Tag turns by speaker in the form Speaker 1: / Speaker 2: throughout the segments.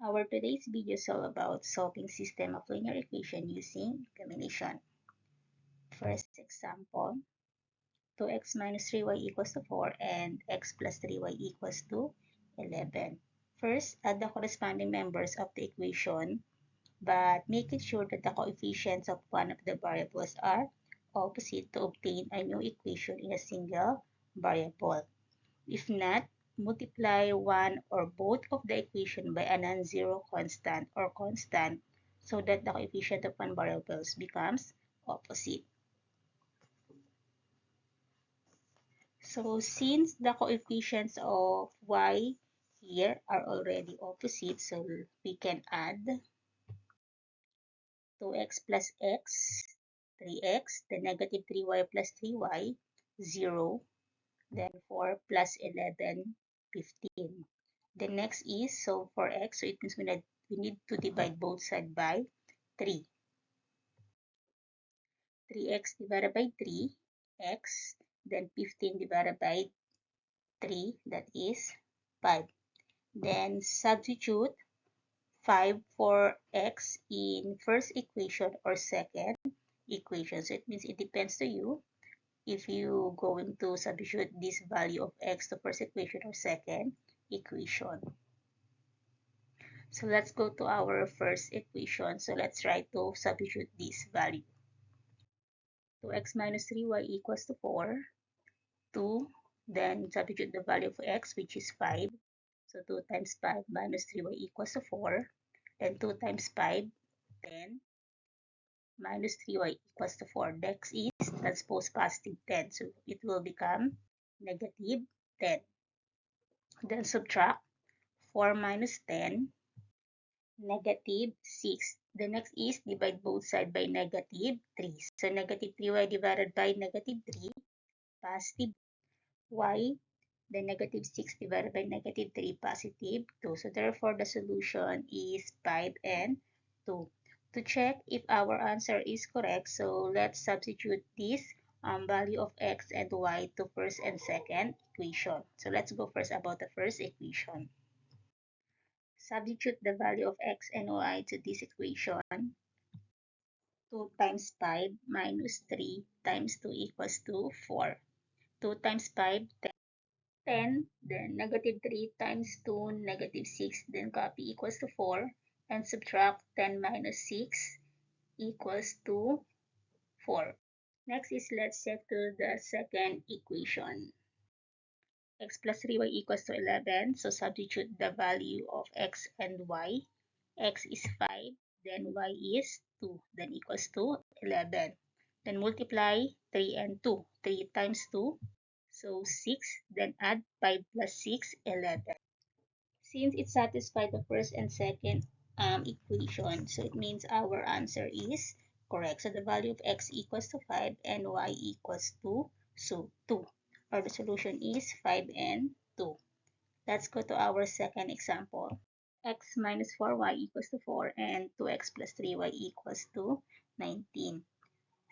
Speaker 1: Our today's video is all about solving system of linear equation using combination. First example, 2x minus 3y equals to 4 and x plus 3y equals to 11. First, add the corresponding members of the equation, but make it sure that the coefficients of one of the variables are opposite to obtain a new equation in a single variable. If not, multiply one or both of the equation by a non-zero constant or constant so that the coefficient of one variable becomes opposite. So since the coefficients of y here are already opposite, so we can add 2x plus x, 3x, then negative 3y plus 3y, 0, then 4 plus 11, 15. The next is, so for x, so it means we need to divide both sides by 3. 3x divided by 3, x, then 15 divided by 3, that is 5. Then substitute 5 for x in first equation or second equation. So it means it depends to you if you going to substitute this value of x to first equation or second equation. So let's go to our first equation. So let's try to substitute this value. 2x minus 3y equals to 4. 2, then substitute the value of x, which is 5. So 2 times 5 minus 3y equals to 4. Then 2 times 5, 10, minus 3y equals to 4. Next is transpose positive 10. So it will become negative 10. Then subtract 4 minus 10, negative 6. The next is divide both sides by negative 3. So negative 3y divided by negative 3, positive y. Then negative 6 divided by negative 3, positive 2. So therefore, the solution is 5 and 2. To check if our answer is correct, so let's substitute this value of x and y to first and second equation. So let's go first about the first equation. Substitute the value of x and y to this equation. 2 times 5 minus 3 times 2 equals to 4. 2 times 5, 10. Then negative 3 times 2, negative 6. Then copy equals to 4. And subtract 10 minus 6 equals to 4. Next is let's check to the second equation. X plus 3y equals to 11. So substitute the value of x and y. X is 5, then y is 2, then equals to 11. Then multiply 3 and 2. 3 times 2, so 6, then add 5 plus 6, 11. Since it satisfies the first and second equation, so it means our answer is correct. So the value of x equals to 5 and y equals to 2. Or the solution is 5 and 2. Let's go to our second example. X minus 4y equals to 4 and 2x plus 3y equals to 19.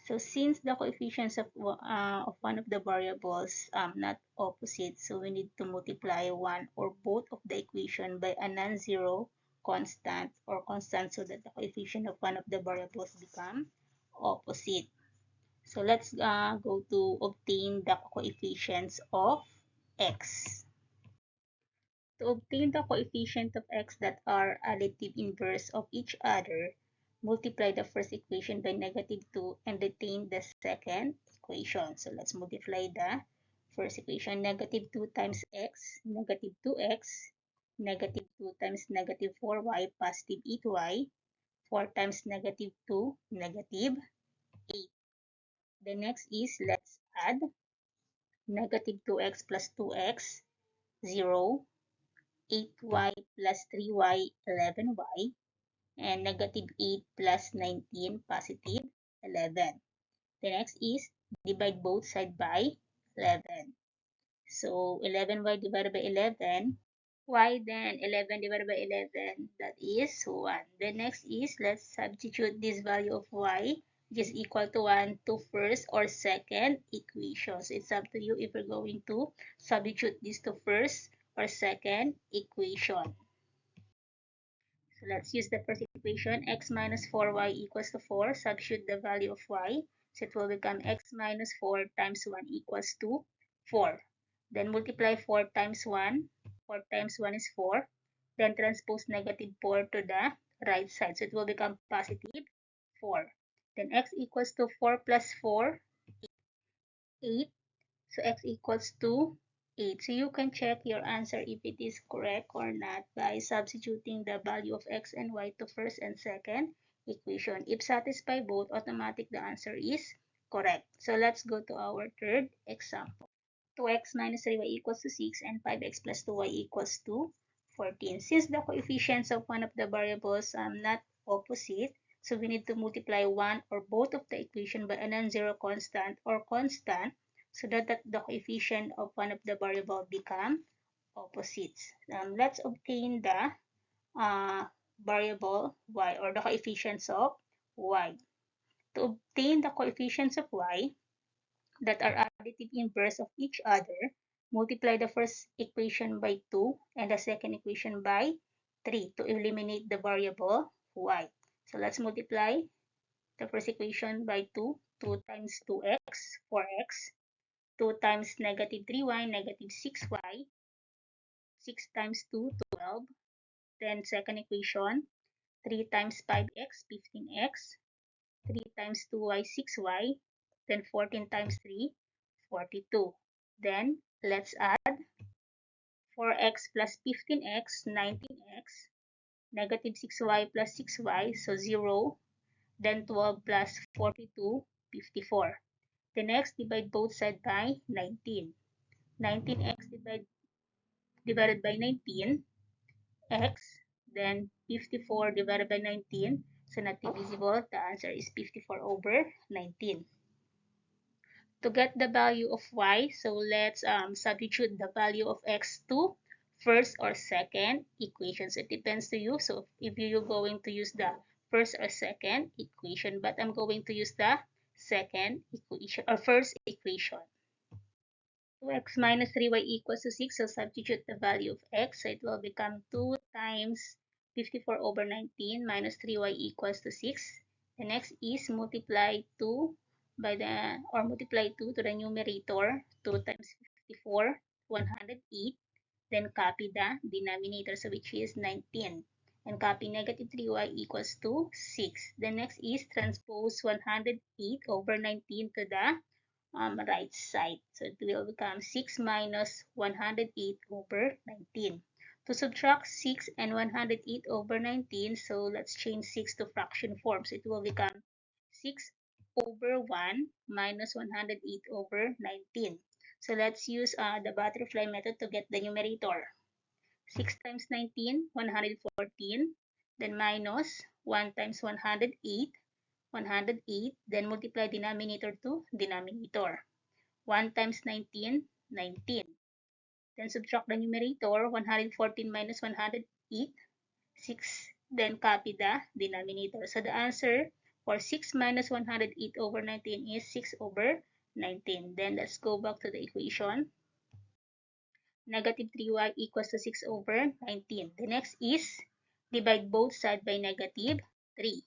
Speaker 1: So since the coefficients of one of the variables not opposite, so we need to multiply one or both of the equation by a non-zero constant or constant so that the coefficient of one of the variables become opposite. So let's go to obtain the coefficients of x. To obtain the coefficient of x that are additive inverse of each other, multiply the first equation by negative 2 and retain the second equation. So let's multiply the first equation. Negative 2 times x, negative 2x, negative 2 times negative 4y, positive 8y, 4 times negative 2, negative 8. The next is let's add negative 2x plus 2x, 0, 8y plus 3y, 11y, and negative 8 plus 19, positive 11. The next is divide both sides by 11. So 11y divided by 11, y, then 11 divided by 11, that is 1. The next is let's substitute this value of y, which is equal to 1, to first or second equation. So it's up to you if you're going to substitute this to first or second equation. So let's use the first equation. X minus 4y equals to 4. Substitute the value of y. So it will become x minus 4 times 1 equals to 4. Then multiply 4 times 1. 4 times 1 is 4. Then transpose negative 4 to the right side. So it will become positive 4. Then x equals to 4 plus 4, 8. So x equals to 8. So you can check your answer if it is correct or not by substituting the value of x and y to first and second equation. If satisfied both, automatic the answer is correct. So let's go to our third example. 2x minus 3y equals to 6 and 5x plus 2y equals to 14. Since the coefficients of one of the variables are not opposite, so we need to multiply one or both of the equation by a non-zero constant or constant so that the coefficient of one of the variable become opposites. Let's obtain the variable y or the coefficients of y. To obtain the coefficients of y, that are additive inverse of each other, multiply the first equation by 2 and the second equation by 3 to eliminate the variable y. So let's multiply the first equation by 2. 2 times 2x, 4x. 2 times negative 3y, negative 6y. 6 times 2, 12. Then second equation, 3 times 5x, 15x. 3 times 2y, 6y. Then 14 times 3, 42. Then let's add 4x plus 15x, 19x, negative 6y plus 6y, so 0. Then 12 plus 42, 54. The next, divide both sides by 19. 19x divided by 19, x, then 54 divided by 19, so not divisible. The answer is 54 over 19. To get the value of y, so let's substitute the value of x to first or second equations. It depends to you. So if you're going to use the first or second equation, but I'm going to use the second equation or first equation. 2x minus 3y equals to 6. So substitute the value of x. So it will become 2 times 54 over 19 minus 3y equals to 6. The next is multiply 2 by the, or multiply 2 to the numerator. 2 times 54, 108. Then copy the denominator, so which is 19. And copy negative 3y equals to 6. The next is transpose 108 over 19 to the right side. So it will become 6 minus 108 over 19. To subtract 6 and 108 over 19, so let's change 6 to fraction form. So it will become 6 over 1 minus 108 over 19. So let's use the butterfly method to get the numerator. 6 times 19, 114. Then minus 1 times 108, 108. Then multiply denominator to denominator. 1 times 19, 19. Then subtract the numerator, 114 minus 108, 6. Then copy the denominator. So the answer for 6 minus 108 over 19 is 6 over 19. Then let's go back to the equation. Negative 3y equals to 6 over 19. The next is divide both sides by negative 3.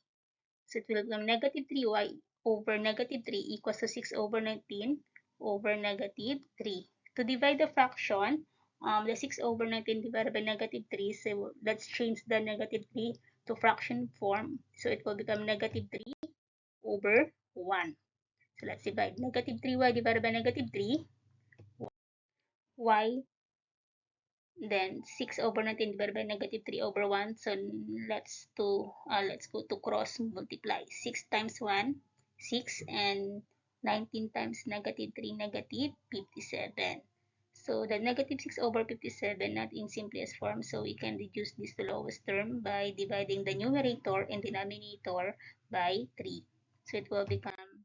Speaker 1: So it will become negative 3y over negative 3 equals to 6 over 19 over negative 3. To divide the fraction, the 6 over 19 divided by negative 3, so let's change the negative 3 to fraction form. So it will become negative 3 over 1. So let's divide negative 3y divided by negative 3, y, then 6 over 19 divided by negative 3 over 1. So let's go to cross multiply. 6 times 1, 6, and 19 times negative 3, negative 57. So the negative 6 over 57 not in simplest form, so we can reduce this to lowest term by dividing the numerator and denominator by 3. So it will become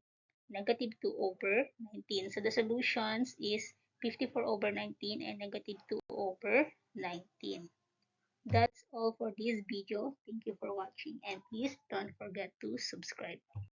Speaker 1: negative 2 over 19. So the solutions is 54 over 19 and negative 2 over 19. That's all for this video. Thank you for watching, and please don't forget to subscribe.